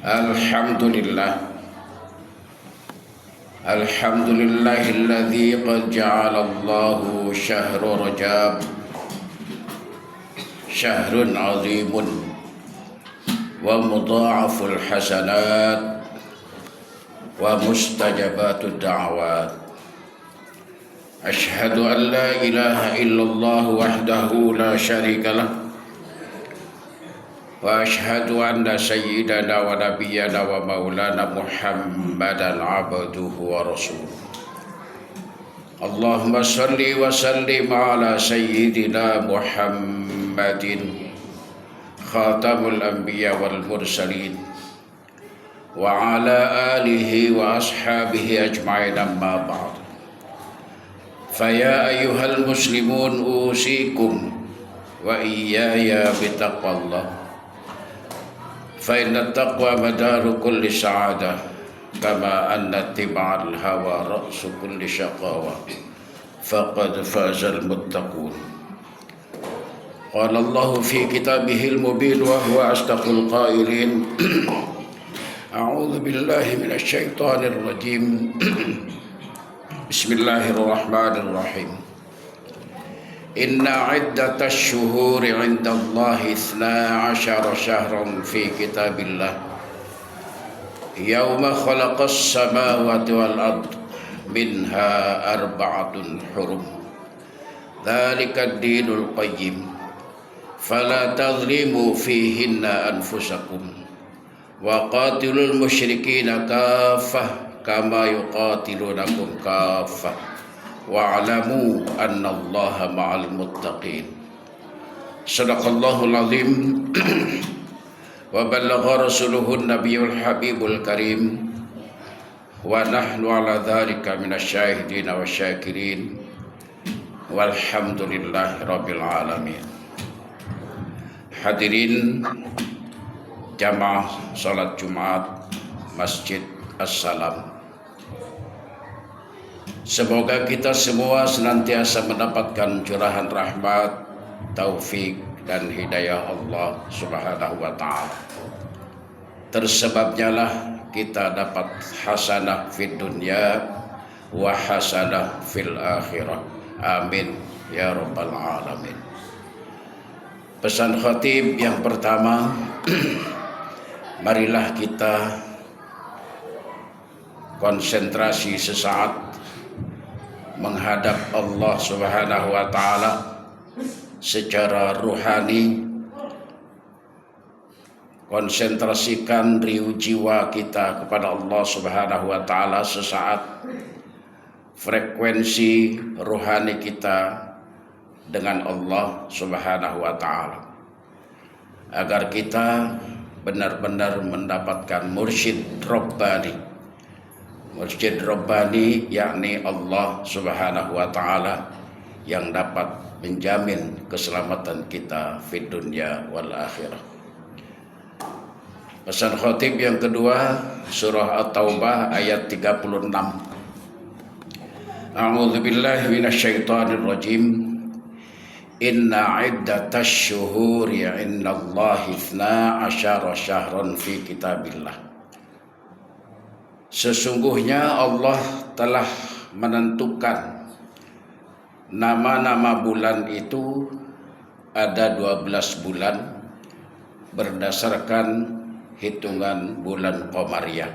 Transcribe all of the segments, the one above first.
Alhamdulillah. Alhamdulillahilladzi qad ja'alallahu syahra Rajab syahrun 'azimun wa mudha'aful hasanat wa mustajabatud da'awat. Asyhadu an la ilaha illallah wahdahu la syarikalah wa asyhadu anna sayyidana wa nabiyyana wa maulana Muhammadan abduhu wa rasuluh. Allahumma salli wa sallim ala sayyidina Muhammadin khatamul anbiya wal mursalin wa ala alihi wa ashabihi ajma'in, amma ba'd. Faya ayyuhal muslimun usikum wa iyaya bitaqwallah. Fa inna taqwa madaru kulli sa'adah kama anna ittiba'al hawa ra'su kulli syaqawa faqad fazal muttaqun. Qala Allah fi kitabihil mubin wa huwa asdaqul qailin. A'udzu billahi minasy syaithanir rajim. Bismillahirrahmanirrahim. Inna iddatash syuhuri 'indallahi 12 syahran fi kitabillah yauma khalaqas samawati wal ard minha arba'atun hurum dzalika ad-dinul qayyim fala tadhlimu fihinna anfusakum wa qatilul musyrikina kaffah kama yuqatilunakum kaffah wa'alamu annallaha ma'al muttaqin. Sadaqallahul azim wa ballagha rasuluhun nabiyul habibul karim wa nahnu ala dhalika minasy syahidin wa syakirin walhamdulillahi rabbil alamin. Hadirin jamaah salat Jumat Masjid As-Salam, semoga kita semua senantiasa mendapatkan curahan rahmat, taufik dan hidayah Allah Subhanahu wa ta'ala. Tersebabnya lah kita dapat hasanah fid dunya wa hasanah fil akhirah. Amin ya rabbal alamin. Pesan khatib yang pertama, marilah kita konsentrasi sesaat menghadap Allah Subhanahu wa ta'ala secara ruhani. Konsentrasikan riuh jiwa kita kepada Allah Subhanahu wa ta'ala sesaat. Frekuensi ruhani kita dengan Allah Subhanahu wa ta'ala, agar kita benar-benar mendapatkan mursyid Rabbani. Mursyid Rabbani yakni Allah Subhanahu wa ta'ala yang dapat menjamin keselamatan kita fid dunya wal akhirah. Pesan khatib yang kedua, surah At-Taubah ayat 36. A'udzu billahi minasy syaithanir rajim. Inna iddatash syuhuri 'indallahi 12 syahran fi kitabillah. Sesungguhnya Allah telah menentukan nama-nama bulan itu ada 12 bulan berdasarkan hitungan bulan Qamariyah.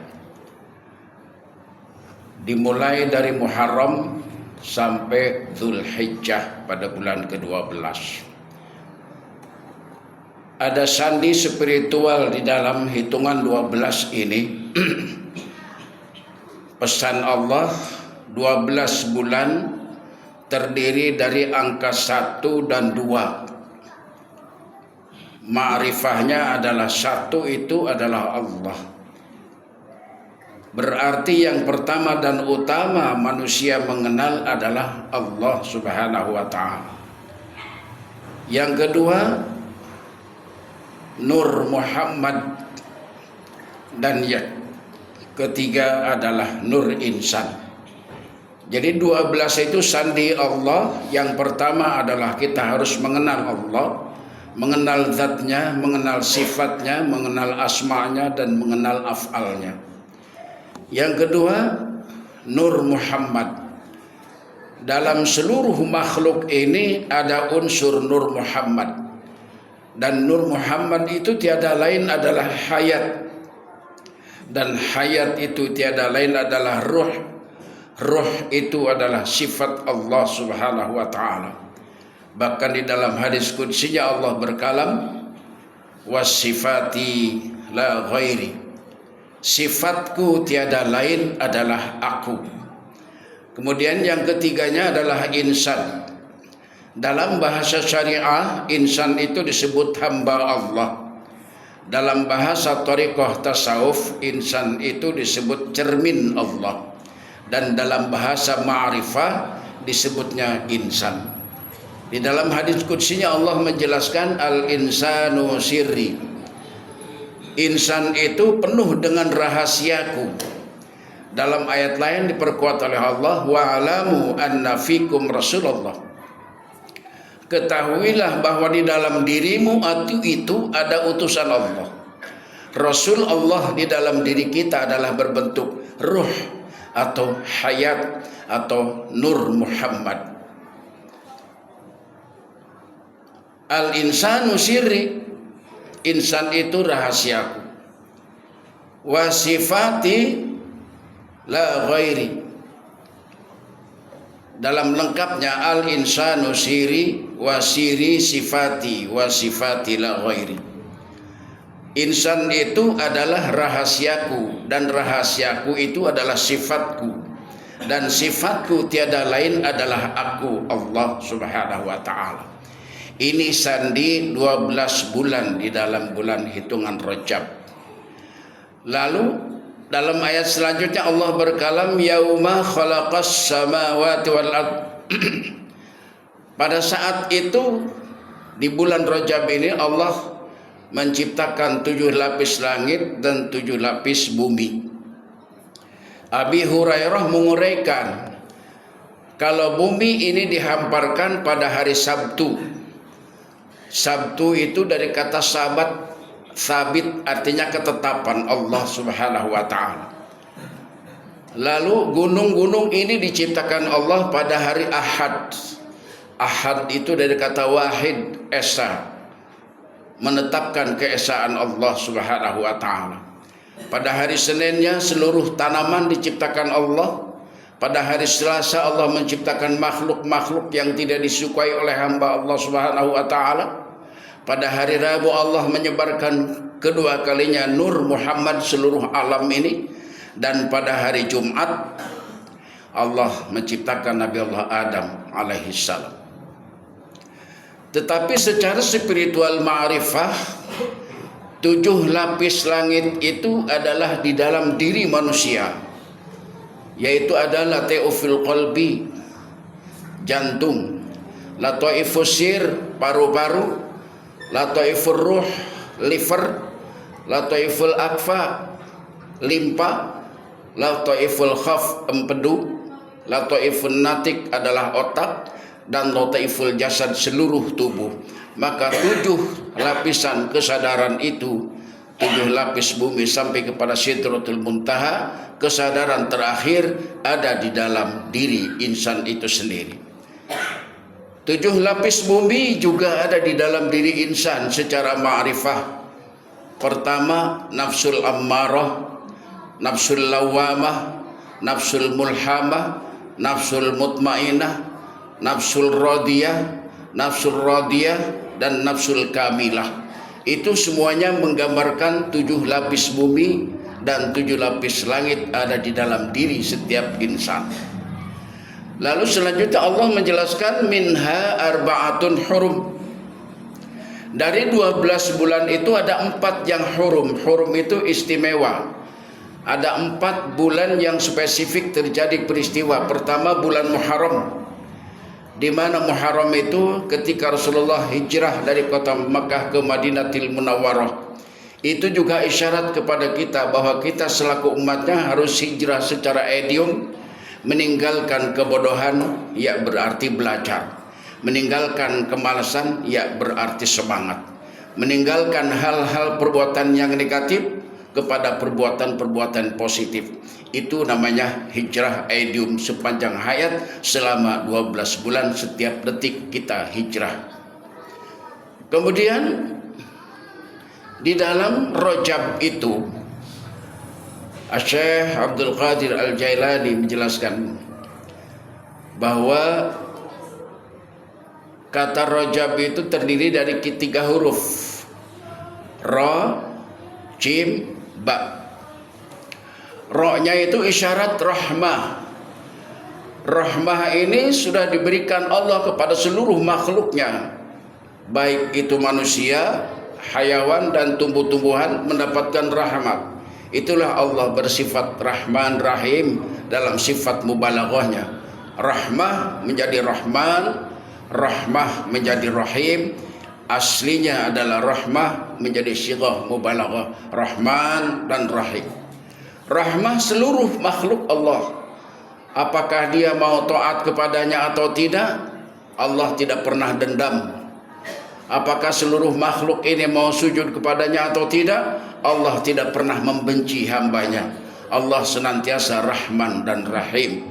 Dimulai dari Muharram sampai Dzulhijjah pada bulan ke-12. Ada sandi spiritual di dalam hitungan 12 ini. Pesan Allah, 12 bulan terdiri dari angka 1 dan 2. Ma'rifahnya adalah 1 itu adalah Allah. Berarti yang pertama dan utama manusia mengenal adalah Allah Subhanahu wa ta'ala. Yang kedua, Nur Muhammad, dan yang ketiga adalah Nur Insan. Jadi 12 itu sandi Allah. Yang pertama adalah kita harus mengenal Allah, mengenal zatnya, mengenal sifatnya, mengenal asma'nya, dan mengenal af'alnya. Yang kedua, Nur Muhammad. Dalam seluruh makhluk ini ada unsur Nur Muhammad. Dan Nur Muhammad itu tiada lain adalah hayat. Dan hayat itu tiada lain adalah ruh. Ruh itu adalah sifat Allah Subhanahu wa ta'ala. Bahkan di dalam hadis qudsinya Allah berkalam, wasifati la ghairi. Sifatku tiada lain adalah aku. Kemudian yang ketiganya adalah insan. Dalam bahasa syariah, insan itu disebut hamba Allah. Dalam bahasa thariqah tasawuf, insan itu disebut cermin Allah. Dan dalam bahasa ma'rifah disebutnya insan. Di dalam hadis qudsinya Allah menjelaskan al-insanu sirri. Insan itu penuh dengan rahasiaku. Dalam ayat lain diperkuat oleh Allah, wa'alamu anna fikum Rasulullah. Ketahuilah bahwa di dalam dirimu itu ada utusan Allah. Rasul Allah di dalam diri kita adalah berbentuk ruh atau hayat atau Nur Muhammad. Al-insanu sirri, insan itu rahasiaku. Wa sifati la ghairi. Dalam lengkapnya al-insanu siri wa siri sifati wa sifati la ghairi. Insan itu adalah rahasiaku dan rahasiaku itu adalah sifatku. Dan sifatku tiada lain adalah aku, Allah Subhanahu wa ta'ala. Ini sandi 12 bulan di dalam bulan hitungan Rajab. Lalu dalam ayat selanjutnya Allah berkalam, yauma khalaqas samawati wal ard. Pada saat itu di bulan Rajab ini Allah menciptakan 7 lapis langit dan 7 lapis bumi. Abi Hurairah menguraikan, kalau bumi ini dihamparkan pada hari Sabtu. Sabtu itu dari kata sabat, sabit artinya ketetapan Allah Subhanahu wa ta'ala. Lalu gunung-gunung ini diciptakan Allah pada hari Ahad. Ahad itu dari kata wahid, esa, menetapkan keesaan Allah Subhanahu wa ta'ala. Pada hari Seninnya seluruh tanaman diciptakan Allah. Pada hari Selasa Allah menciptakan makhluk-makhluk yang tidak disukai oleh hamba Allah Subhanahu wa ta'ala. Pada hari Rabu Allah menyebarkan kedua kalinya Nur Muhammad seluruh alam ini. Dan pada hari Jumat Allah menciptakan Nabi Allah Adam alaihi salam. Tetapi secara spiritual ma'rifah, 7 lapis langit itu adalah di dalam diri manusia. Yaitu adalah teofil qalbi, jantung, lataifus sir, paru-paru, lataifur ruh, liver, lataiful akfa, limpa, lataiful khaf, empedu, lataiful natik adalah otak, dan lataiful jasad seluruh tubuh. Maka 7 lapisan kesadaran itu, 7 lapis bumi sampai kepada Sidratul Muntaha, kesadaran terakhir ada di dalam diri insan itu sendiri. 7 lapis bumi juga ada di dalam diri insan secara ma'rifah. Pertama, nafsul ammarah, nafsul lawamah, nafsul mulhamah, nafsul mutmainah, nafsul radiyah, dan nafsul kamilah. Itu semuanya menggambarkan 7 lapis bumi dan 7 lapis langit ada di dalam diri setiap insan. Lalu selanjutnya Allah menjelaskan minha arba'atun hurum. Dari 12 bulan itu ada 4 yang hurum. Hurum itu istimewa. Ada 4 bulan yang spesifik terjadi peristiwa. Pertama bulan Muharram, di mana Muharram itu ketika Rasulullah hijrah dari kota Makkah ke Madinatul Munawwarah. Itu juga isyarat kepada kita bahwa kita selaku umatnya harus hijrah secara idiom, meninggalkan kebodohan, ya berarti belajar. Meninggalkan kemalasan ya berarti semangat. Meninggalkan hal-hal perbuatan yang negatif kepada perbuatan-perbuatan positif. Itu namanya hijrah idiom sepanjang hayat selama 12 bulan setiap detik kita hijrah. Kemudian di dalam Rajab itu Syekh Abdul Qadir Al-Jailani menjelaskan bahwa kata Rajab itu terdiri dari 3 huruf, Ra, Jim, Ba. Ra-nya itu isyarat rahmah. Rahmah ini sudah diberikan Allah kepada seluruh makhluknya, baik itu manusia, hayawan dan tumbuh-tumbuhan mendapatkan rahmat. Itulah Allah bersifat Rahman Rahim dalam sifat mubalaghahnya. Rahmah menjadi Rahman, rahmah menjadi Rahim. Aslinya adalah rahmah menjadi sighah mubalaghah, Rahman dan Rahim. Rahmah seluruh makhluk Allah. Apakah dia mau taat kepadanya atau tidak, Allah tidak pernah dendam. Apakah seluruh makhluk ini mau sujud kepadanya atau tidak, Allah tidak pernah membenci hambanya. Allah senantiasa Rahman dan Rahim.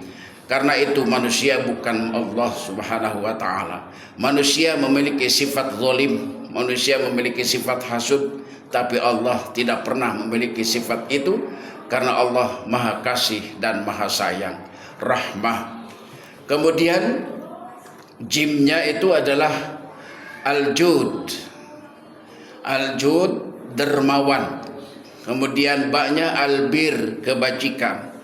Karena itu manusia bukan Allah subhanahu wa ta'ala. Manusia memiliki sifat zalim, manusia memiliki sifat hasud, tapi Allah tidak pernah memiliki sifat itu, karena Allah maha kasih dan maha sayang. Rahmah. Kemudian jimnya itu adalah al-jud. Al-jud dermawan. Kemudian baknya al-bir, kebajikan.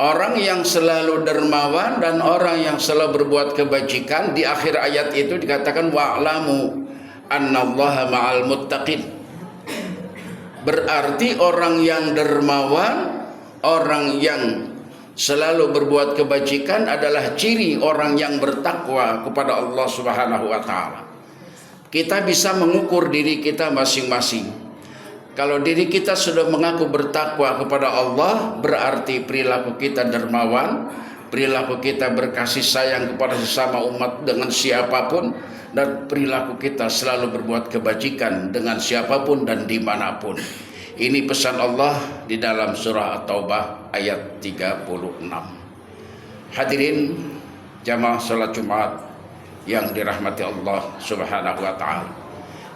Orang yang selalu dermawan dan orang yang selalu berbuat kebajikan, di akhir ayat itu dikatakan wa'lamu annallaha ma'al muttaqin. Berarti orang yang dermawan, orang yang selalu berbuat kebajikan adalah ciri orang yang bertakwa kepada Allah Subhanahu wa taala. Kita bisa mengukur diri kita masing-masing. Kalau diri kita sudah mengaku bertakwa kepada Allah, berarti perilaku kita dermawan, perilaku kita berkasih sayang kepada sesama umat dengan siapapun, dan perilaku kita selalu berbuat kebajikan dengan siapapun dan dimanapun. Ini pesan Allah di dalam surah At-Taubah ayat 36. Hadirin jamaah salat Jumat yang dirahmati Allah Subhanahu wa taala.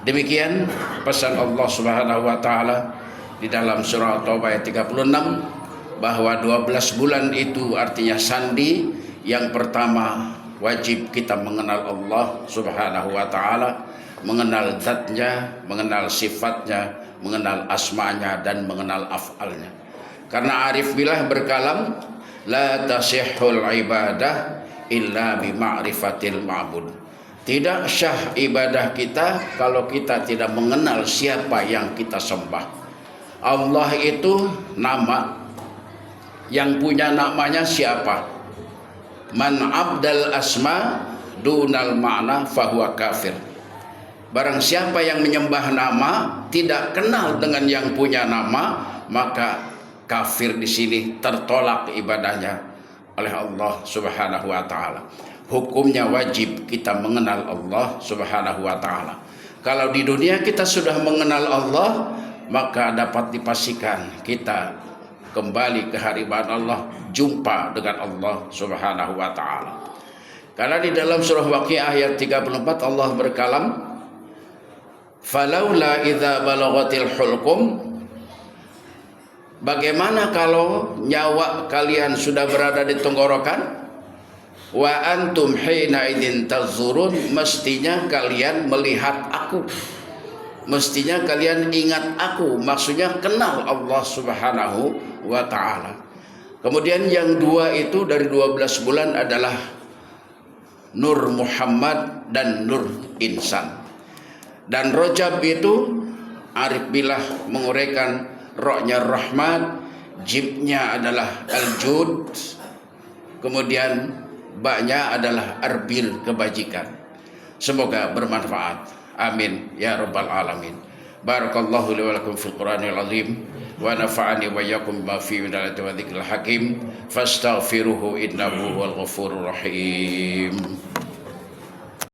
Demikian pesan Allah Subhanahu wa taala di dalam surah At-Taubah ayat 36, bahwa 12 bulan itu artinya sandi. Yang pertama, wajib kita mengenal Allah Subhanahu wa taala, mengenal zatnya, mengenal sifatnya, mengenal asmanya dan mengenal af'alnya. Karena arif billah berkalam, la tasihhul ibadah illa bi ma'rifatil ma'bud. Tidak syah ibadah kita kalau kita tidak mengenal siapa yang kita sembah. Allah itu nama, yang punya namanya siapa? Man abdal asma dunal ma'na fahuwa kafir. Barang siapa yang menyembah nama, tidak kenal dengan yang punya nama, maka kafir di sini, tertolak ibadahnya oleh Allah Subhanahu wa taala. Hukumnya wajib kita mengenal Allah Subhanahu wa taala. Kalau di dunia kita sudah mengenal Allah, maka dapat dipastikan kita kembali ke hariban Allah, jumpa dengan Allah Subhanahu wa taala. Karena di dalam surah Waqiah ayat 34 Allah berkalam, falaula idza balaghatil hulqum, bagaimana kalau nyawa kalian sudah berada di tenggorokan, wa antum hina idzin tazurun, mestinya kalian melihat aku, mestinya kalian ingat aku, maksudnya kenal Allah Subhanahu wa taala. Kemudian yang dua itu dari 12 bulan adalah Nur Muhammad dan Nur Insan. Dan Rajab itu arif billah menguraikan rohnya Rahman, jibnya adalah al-jud, kemudian baknya adalah arbir, kebajikan. Semoga bermanfaat. Amin ya rabbal alamin. Barakallahu li wa lakum fil Qur'anil azim wa nafa'ani wa iyyakum bima fihi min ayatin wa dzikril hakim fastaghfiruhu innahu huwal ghafurur rahim.